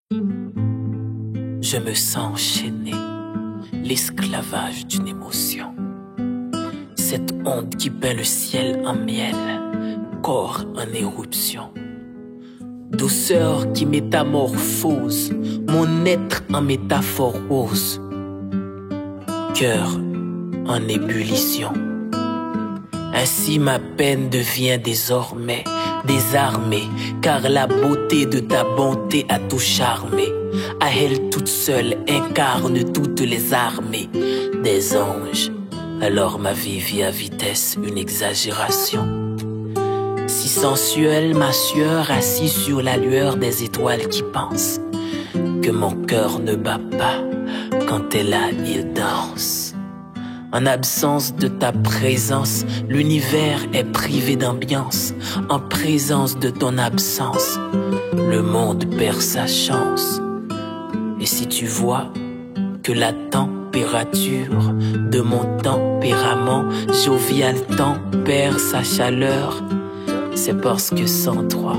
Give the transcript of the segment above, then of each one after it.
Je me sens enchaîné, l'esclavage d'une émotion. Cette onde qui peint le ciel en miel, corps en éruption. Douceur qui métamorphose mon être en métaphore rose. Cœur en ébullition. Ainsi ma peine devient désormais désarmée, car la beauté de ta bonté a tout charmé. À elle toute seule incarne toutes les armées des anges. Alors ma vie vit à vitesse une exagération. Si sensuelle ma sueur assise sur la lueur des étoiles qui pensent que mon cœur ne bat pas quand t'es là il danse. En absence de ta présence, l'univers est privé d'ambiance. En présence de ton absence, le monde perd sa chance. Et si tu vois que la température de mon tempérament jovial temps perd sa chaleur, c'est parce que sans toi,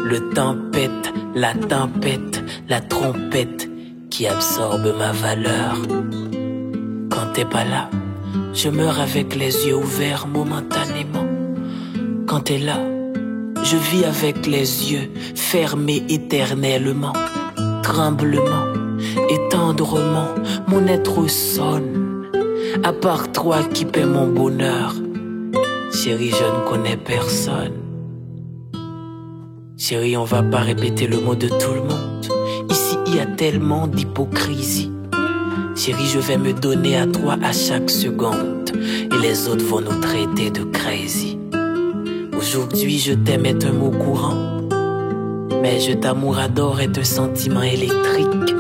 le temps pète, la tempête, la trompette qui absorbe ma valeur. Quand t'es pas là, je meurs avec les yeux ouverts momentanément. Quand t'es là, je vis avec les yeux fermés éternellement. Tremblement et tendrement, mon être sonne. À part toi qui paie mon bonheur, chérie, je ne connais personne. Chérie, on va pas répéter le mot de tout le monde. Ici, il y a tellement d'hypocrisie. Chérie, je vais me donner à toi à chaque seconde et les autres vont nous traiter de crazy. Aujourd'hui, je t'aime est un mot courant, mais je t'amour-adore est un sentiment électrique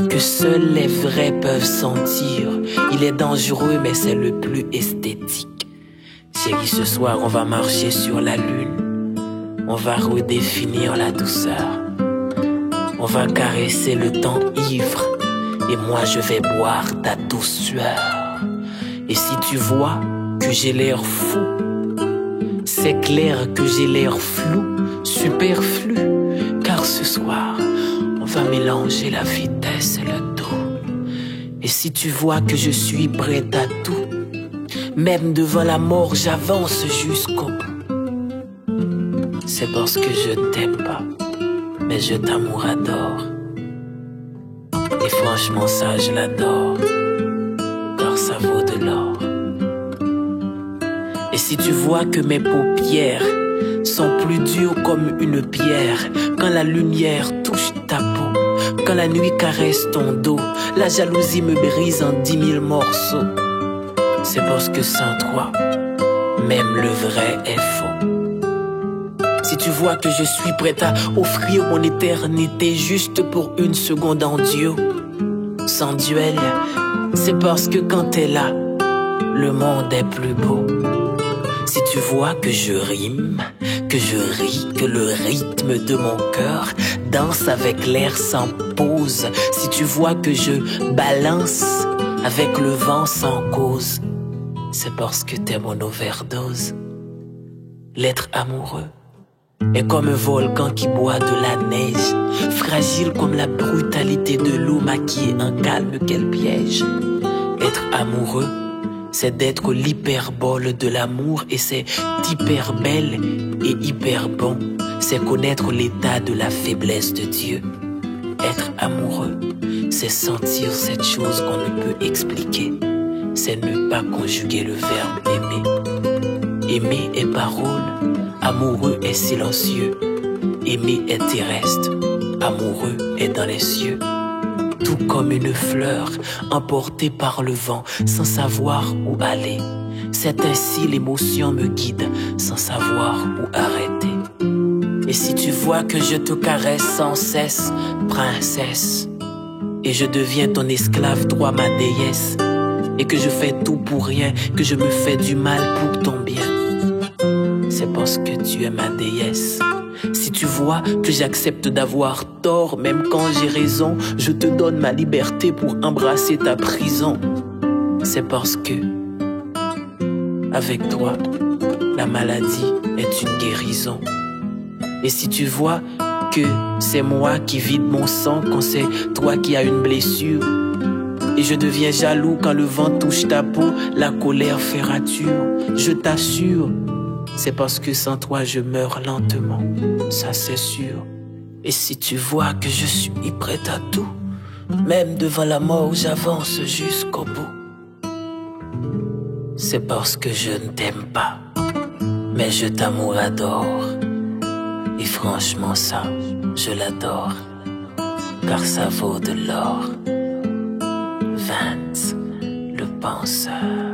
que seuls les vrais peuvent sentir. Il est dangereux, mais c'est le plus esthétique. Chérie, ce soir, on va marcher sur la lune. On va redéfinir la douceur. On va caresser le temps ivre. Et moi je vais boire ta douce sueur. Et si tu vois que j'ai l'air fou, c'est clair que j'ai l'air flou, superflu. Car ce soir, on va mélanger la vitesse et le doux. Et si tu vois que je suis prête à tout, même devant la mort, j'avance jusqu'au bout. C'est parce que je ne t'aime pas, mais je t'amour-adore. Et franchement ça je l'adore, car ça vaut de l'or. Et si tu vois que mes paupières sont plus dures comme une pierre, quand la lumière touche ta peau, quand la nuit caresse ton dos, la jalousie me brise en 10 000 morceaux. C'est parce que sans toi, même le vrai est faux. Si tu vois que je suis prête à offrir mon éternité juste pour une seconde en Dieu, sans duel, c'est parce que quand t'es là, le monde est plus beau. Si tu vois que je rime, que je ris, que le rythme de mon cœur danse avec l'air sans pause, si tu vois que je balance avec le vent sans cause, c'est parce que t'es mon overdose. L'être amoureux est comme un volcan qui boit de la neige, fragile comme la brutalité de l'eau maquillée en calme qu'elle piège. Être amoureux, c'est d'être l'hyperbole de l'amour et c'est hyper belle et hyper bon. C'est connaître l'état de la faiblesse de Dieu. Être amoureux, c'est sentir cette chose qu'on ne peut expliquer. C'est ne pas conjuguer le verbe aimer. Aimer est parole. Amoureux est silencieux, aimer est terrestre, amoureux est dans les cieux. Tout comme une fleur emportée par le vent sans savoir où aller. C'est ainsi l'émotion me guide sans savoir où arrêter. Et si tu vois que je te caresse sans cesse, princesse, et je deviens ton esclave, toi ma déesse, et que je fais tout pour rien, que je me fais du mal pour ton bien, c'est parce que tu es ma déesse. Si tu vois que j'accepte d'avoir tort, même quand j'ai raison, je te donne ma liberté pour embrasser ta prison. C'est parce que, avec toi, la maladie est une guérison. Et si tu vois que c'est moi qui vide mon sang quand c'est toi qui as une blessure. Et je deviens jaloux quand le vent touche ta peau, la colère fait rature. Je t'assure, c'est parce que sans toi je meurs lentement, ça c'est sûr. Et si tu vois que je suis prête à tout, même devant la mort j'avance jusqu'au bout, c'est parce que je ne t'aime pas, mais je t'amour-adore. Et franchement ça, je l'adore, car ça vaut de l'or. Vance, le penseur.